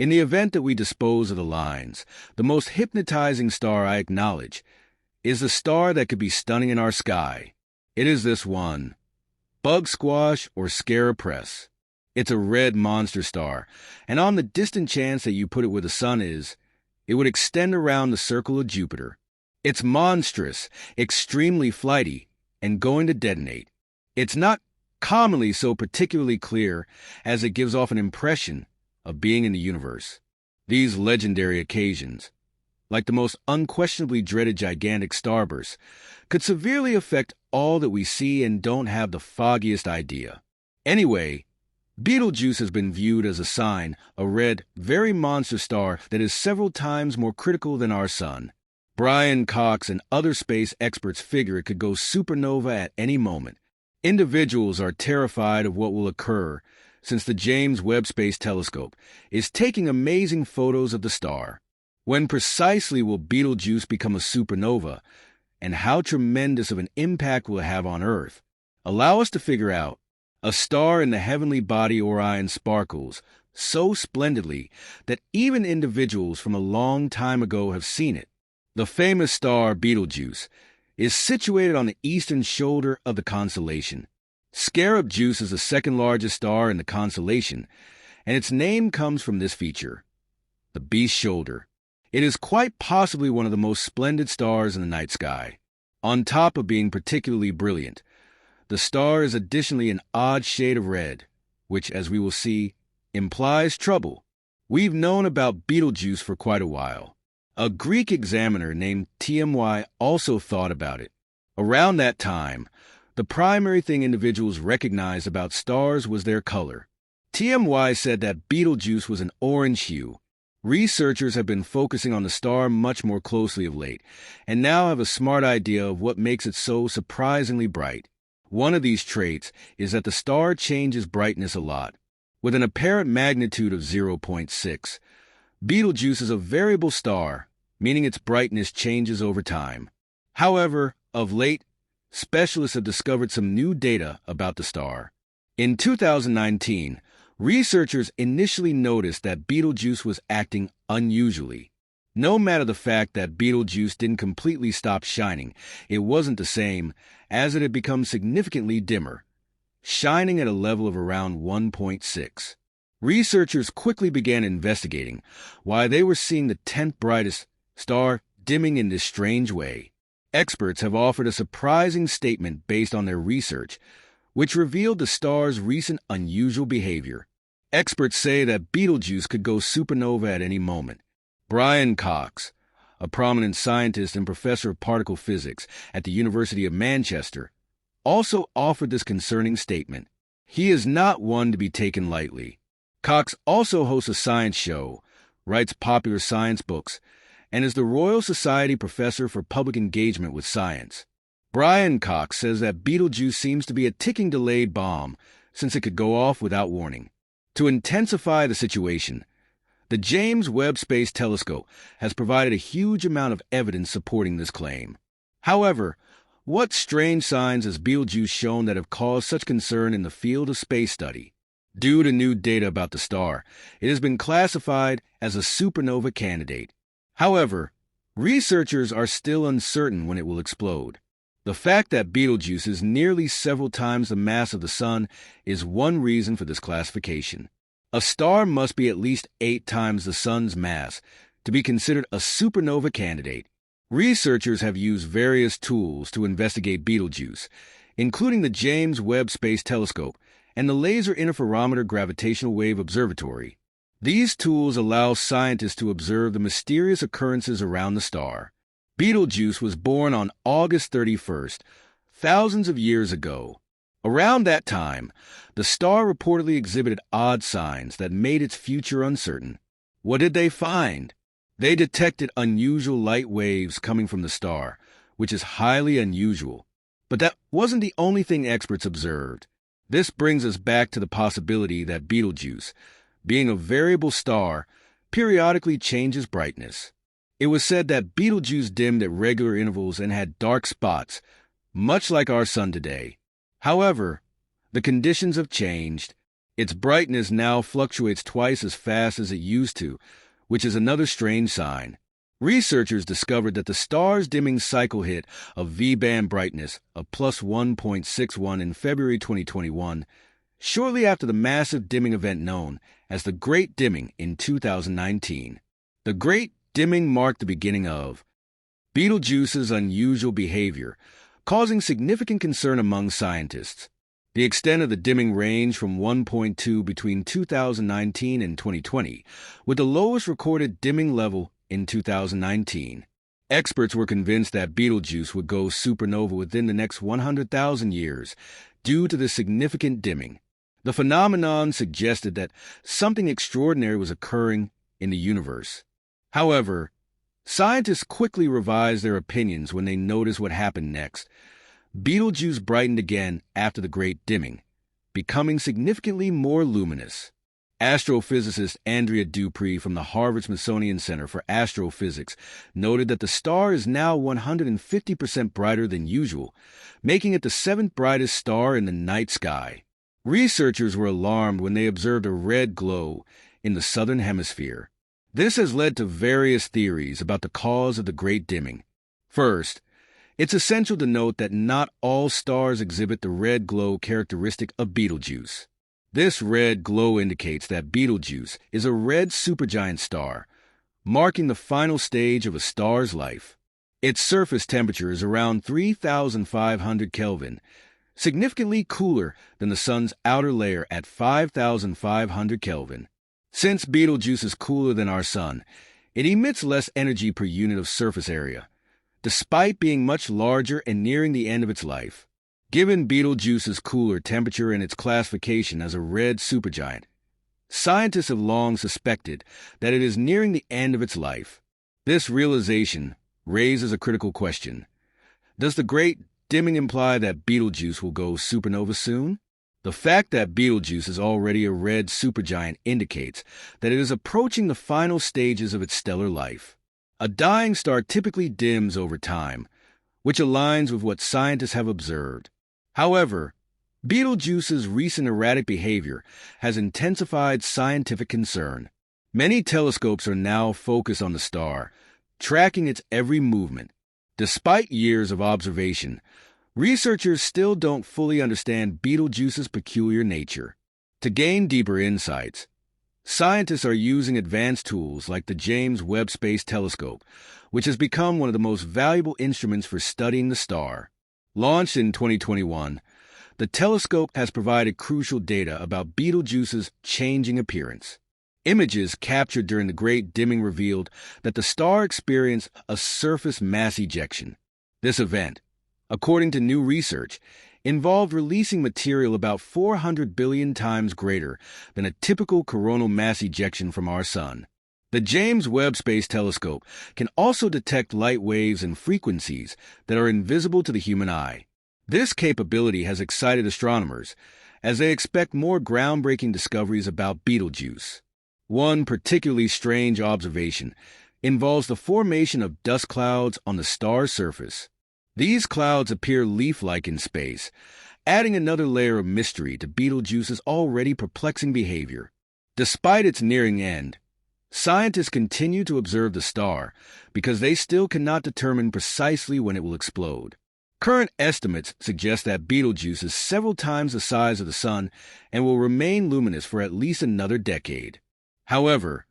In the event that we dispose of the lines, the most hypnotizing star I acknowledge is the star that could be stunning in our sky. It is this one, Bug Squash or Scarapress. It's a red monster star, and on the distant chance that you put it where the sun is, it would extend around the circle of Jupiter. It's monstrous, extremely flighty, and going to detonate. It's not commonly so particularly clear as it gives off an impression of being in the universe. These legendary occasions, like the most unquestionably dreaded gigantic starbursts, could severely affect all that we see and don't have the foggiest idea. Anyway, Betelgeuse has been viewed as a sign, a red, very monster star that is several times more critical than our sun. Brian Cox and other space experts figure it could go supernova at any moment. Individuals are terrified of what will occur since the James Webb Space Telescope is taking amazing photos of the star. When precisely will Betelgeuse become a supernova, and how tremendous of an impact will it have on Earth? Allow us to figure out. A star in the heavenly body Orion sparkles so splendidly that even individuals from a long time ago have seen it. The famous star Betelgeuse is situated on the eastern shoulder of the constellation. Scarab-Juice is the second largest star in the constellation, and its name comes from this feature, the beast's shoulder. It is quite possibly one of the most splendid stars in the night sky. On top of being particularly brilliant, the star is additionally an odd shade of red, which, as we will see, implies trouble. We've known about Betelgeuse for quite a while. A Greek examiner named Tmy also thought about it. Around that time, the primary thing individuals recognized about stars was their color. Tmy said that Betelgeuse was an orange hue. Researchers have been focusing on the star much more closely of late, and now have a smart idea of what makes it so surprisingly bright. One of these traits is that the star changes brightness a lot. With an apparent magnitude of 0.6, Betelgeuse is a variable star, meaning its brightness changes over time. However, of late, specialists have discovered some new data about the star. In 2019, researchers initially noticed that Betelgeuse was acting unusually. No matter the fact that Betelgeuse didn't completely stop shining, it wasn't the same, as it had become significantly dimmer, shining at a level of around 1.6. Researchers quickly began investigating why they were seeing the 10th brightest star dimming in this strange way. Experts have offered a surprising statement based on their research, which revealed the star's recent unusual behavior. Experts say that Betelgeuse could go supernova at any moment. Brian Cox, a prominent scientist and professor of particle physics at the University of Manchester, also offered this concerning statement. He is not one to be taken lightly. Cox also hosts a science show, writes popular science books, and is the Royal Society Professor for Public Engagement with Science. Brian Cox says that Betelgeuse seems to be a ticking delayed bomb, since it could go off without warning. To intensify the situation, the James Webb Space Telescope has provided a huge amount of evidence supporting this claim. However, what strange signs has Betelgeuse shown that have caused such concern in the field of space study? Due to new data about the star, it has been classified as a supernova candidate. However, researchers are still uncertain when it will explode. The fact that Betelgeuse is nearly several times the mass of the Sun is one reason for this classification. A star must be at least 8 times the Sun's mass to be considered a supernova candidate. Researchers have used various tools to investigate Betelgeuse, including the James Webb Space Telescope and the Laser Interferometer Gravitational Wave Observatory. These tools allow scientists to observe the mysterious occurrences around the star. Betelgeuse was born on August 31st, thousands of years ago. Around that time, the star reportedly exhibited odd signs that made its future uncertain. What did they find? They detected unusual light waves coming from the star, which is highly unusual. But that wasn't the only thing experts observed. This brings us back to the possibility that Betelgeuse, being a variable star, periodically changes brightness. It was said that Betelgeuse dimmed at regular intervals and had dark spots, much like our sun today. However, the conditions have changed, Its brightness now fluctuates twice as fast as it used to, which is another strange sign. Researchers discovered that the star's dimming cycle hit a V-band brightness of plus 1.61 in February 2021, shortly after the massive dimming event known as the Great Dimming in 2019. The Great Dimming marked the beginning of Betelgeuse's unusual behavior, causing significant concern among scientists. The extent of the dimming ranged from 1.2 between 2019 and 2020, with the lowest recorded dimming level in 2019. Experts were convinced that Betelgeuse would go supernova within the next 100,000 years due to the significant dimming. The phenomenon suggested that something extraordinary was occurring in the universe. However, scientists quickly revised their opinions when they noticed what happened next. Betelgeuse brightened again after the Great Dimming, becoming significantly more luminous. Astrophysicist Andrea Dupree from the Harvard-Smithsonian Center for Astrophysics noted that the star is now 150% brighter than usual, making it the seventh brightest star in the night sky. Researchers were alarmed when they observed a red glow in the southern hemisphere. This has led to various theories about the cause of the Great Dimming. First, it's essential to note that not all stars exhibit the red glow characteristic of Betelgeuse. This red glow indicates that Betelgeuse is a red supergiant star, marking the final stage of a star's life. Its surface temperature is around 3,500 Kelvin, significantly cooler than the Sun's outer layer at 5,500 Kelvin. Since Betelgeuse is cooler than our Sun, it emits less energy per unit of surface area, despite being much larger and nearing the end of its life. Given Betelgeuse's cooler temperature and its classification as a red supergiant, scientists have long suspected that it is nearing the end of its life. This realization raises a critical question. Does the Great Dimming imply that Betelgeuse will go supernova soon? The fact that Betelgeuse is already a red supergiant indicates that it is approaching the final stages of its stellar life. A dying star typically dims over time, which aligns with what scientists have observed. However, Betelgeuse's recent erratic behavior has intensified scientific concern. Many telescopes are now focused on the star, tracking its every movement. Despite years of observation, researchers still don't fully understand Betelgeuse's peculiar nature. To gain deeper insights, scientists are using advanced tools like the James Webb Space Telescope, which has become one of the most valuable instruments for studying the star. Launched in 2021, the telescope has provided crucial data about Betelgeuse's changing appearance. Images captured during the Great Dimming revealed that the star experienced a surface mass ejection. This event, according to new research, involved releasing material about 400 billion times greater than a typical coronal mass ejection from our Sun. The James Webb Space Telescope can also detect light waves and frequencies that are invisible to the human eye. This capability has excited astronomers as they expect more groundbreaking discoveries about Betelgeuse. One particularly strange observation involves the formation of dust clouds on the star's surface. These clouds appear leaf-like in space, adding another layer of mystery to Betelgeuse's already perplexing behavior. Despite its nearing end, scientists continue to observe the star because they still cannot determine precisely when it will explode. Current estimates suggest that Betelgeuse is several times the size of the Sun and will remain luminous for at least another decade. However,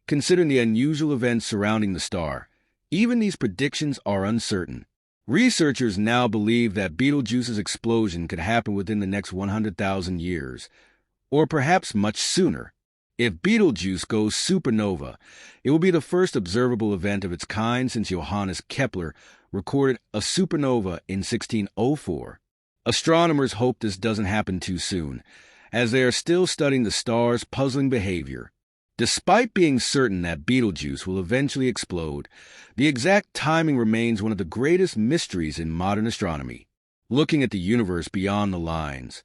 considering the unusual events surrounding the star, even these predictions are uncertain. Researchers now believe that Betelgeuse's explosion could happen within the next 100,000 years, or perhaps much sooner. If Betelgeuse goes supernova, it will be the first observable event of its kind since Johannes Kepler recorded a supernova in 1604. Astronomers hope this doesn't happen too soon, as they are still studying the star's puzzling behavior. Despite being certain that Betelgeuse will eventually explode, the exact timing remains one of the greatest mysteries in modern astronomy. Looking at the universe beyond the lines,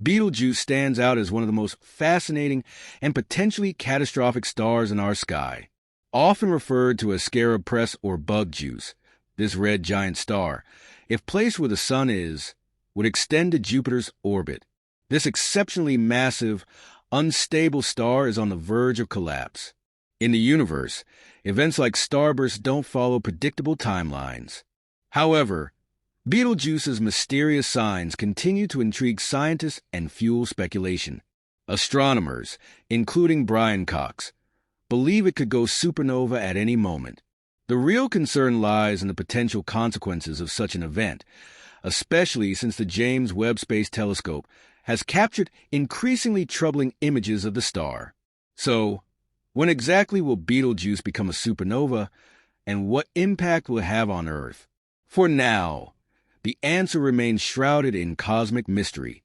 Betelgeuse stands out as one of the most fascinating and potentially catastrophic stars in our sky. Often referred to as scarab press or bug juice, this red giant star, if placed where the Sun is, would extend to Jupiter's orbit. This exceptionally massive, unstable star is on the verge of collapse. In the universe, events like starbursts don't follow predictable timelines. However, Betelgeuse's mysterious signs continue to intrigue scientists and fuel speculation. Astronomers, including Brian Cox, believe it could go supernova at any moment. The real concern lies in the potential consequences of such an event, especially since the James Webb Space Telescope has captured increasingly troubling images of the star. So, when exactly will Betelgeuse become a supernova, and what impact will it have on Earth? For now, the answer remains shrouded in cosmic mystery.